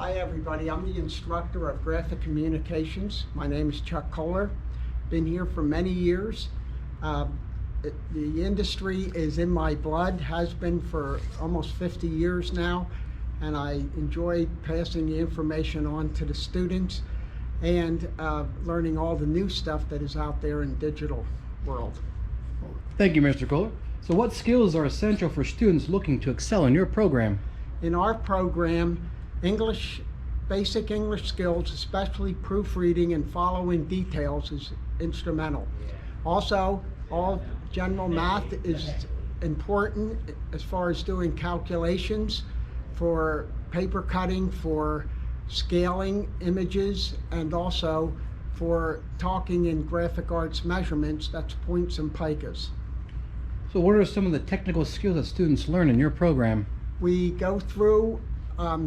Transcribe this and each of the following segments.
Hi everybody, I'm the instructor of graphic communications. My name is Chuck Kohler. Been here for many years. The industry is in my blood, has been for almost 50 years now, and I enjoy passing the information on to the students and learning all the new stuff that is out there in digital world. Thank you, Mr. Kohler. So what skills are essential for students looking to excel in your program? In our program, basic English skills, especially proofreading and following details, is instrumental. Also, all general math is important as far as doing calculations for paper cutting, for scaling images, and also for talking in graphic arts measurements, that's points and picas. So what are some of the technical skills that students learn in your program? We go through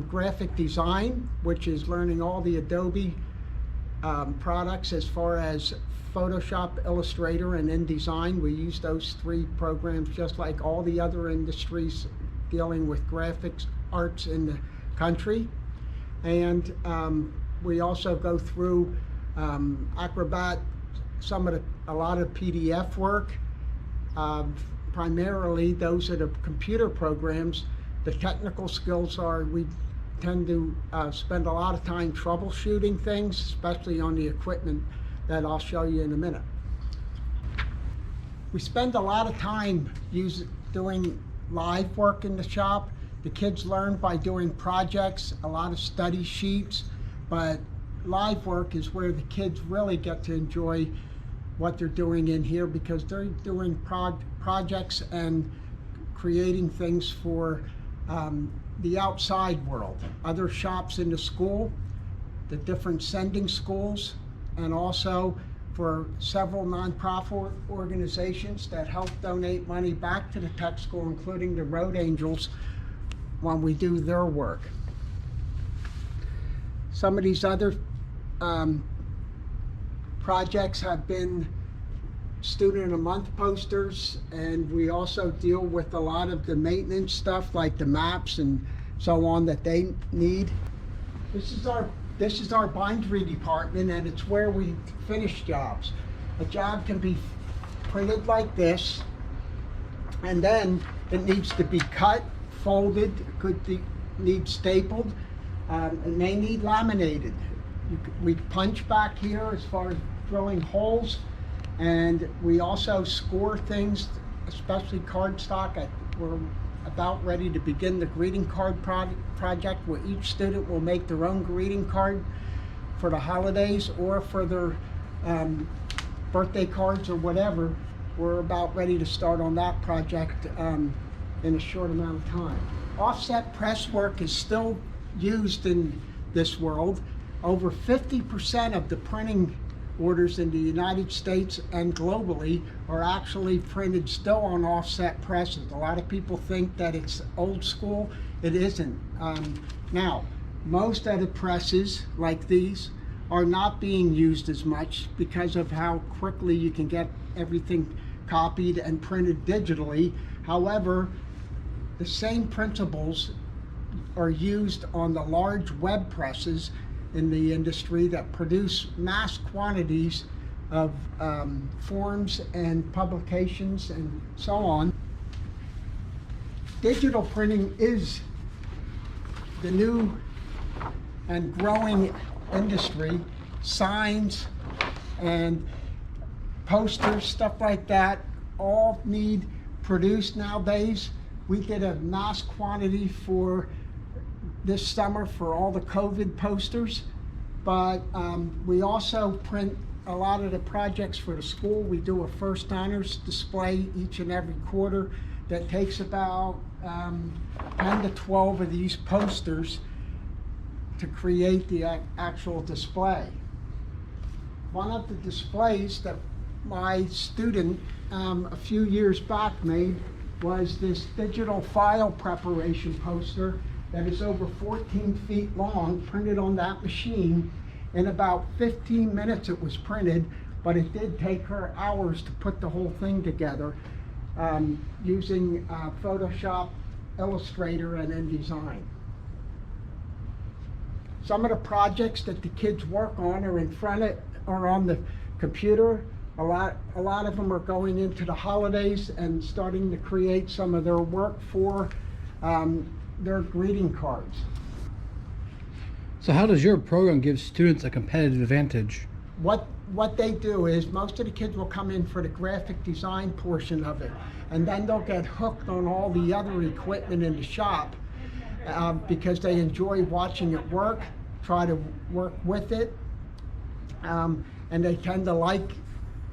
graphic design, which is learning all the Adobe products as far as Photoshop, Illustrator, and InDesign. We use those three programs just like all the other industries dealing with graphics arts in the country. And we also go through Acrobat, a lot of PDF work. Primarily those are the computer programs. The technical skills are, we tend to spend a lot of time troubleshooting things, especially on the equipment that I'll show you in a minute. We spend a lot of time doing live work in the shop. The kids learn by doing projects, a lot of study sheets, but live work is where the kids really get to enjoy what they're doing in here, because they're doing projects and creating things for the outside world, other shops in the school, the different sending schools, and also for several nonprofit organizations that help donate money back to the tech school, including the Road Angels, when we do their work. Some of these other projects have been Student of the Month posters, and we also deal with a lot of the maintenance stuff like the maps and so on that they need. This is our bindery department, and it's where we finish jobs. A job can be printed like this, and then it needs to be cut, folded, need stapled, it may need laminated. We punch back here as far as drilling holes, and we also score things, especially cardstock. We're about ready to begin the greeting card project, where each student will make their own greeting card for the holidays or for their birthday cards or whatever. We're about ready to start on that project in a short amount of time. Offset press work is still used in this world. Over 50% of the printing orders in the United States and globally are actually printed still on offset presses. A lot of people think that it's old school. It isn't. Now, most of the presses like these are not being used as much because of how quickly you can get everything copied and printed digitally. However, the same principles are used on the large web presses in the industry that produce mass quantities of forms and publications and so on. Digital printing is the new and growing industry. Signs and posters, stuff like that, all need produced nowadays. We did a mass quantity for this summer for all the COVID posters, but we also print a lot of the projects for the school. We do a first honors display each and every quarter that takes about 10 to 12 of these posters to create the actual display. One of the displays that my student a few years back made was this digital file preparation poster that is over 14 feet long, printed on that machine. In about 15 minutes it was printed, but it did take her hours to put the whole thing together using Photoshop, Illustrator, and InDesign. some of the projects that the kids work on are in front of, or on the computer. A lot of them are going into the holidays and starting to create some of their work for their greeting cards. So how does your program give students a competitive advantage? What they do is most of the kids will come in for the graphic design portion of it, and then they'll get hooked on all the other equipment in the shop because they enjoy watching it work, try to work with it, and they tend to like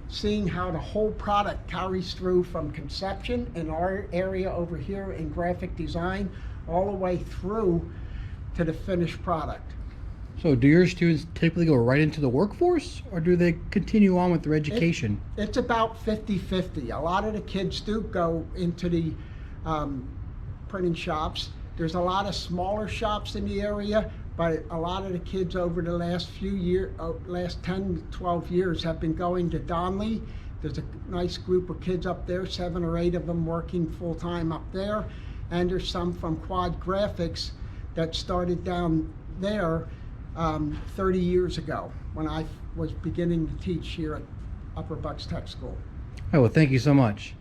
seeing how the whole product carries through from conception in our area over here in graphic design all the way through to the finished product. So do your students typically go right into the workforce, or do they continue on with their education? It's about 50-50. A lot of the kids do go into the printing shops. There's a lot of smaller shops in the area, but a lot of the kids over the last few years, last 10 to 12 years have been going to Donley. There's a nice group of kids up there, 7 or 8 of them working full-time up there. And there's some from Quad Graphics that started down there 30 years ago when I was beginning to teach here at Upper Bucks Tech School. Oh, well, thank you so much.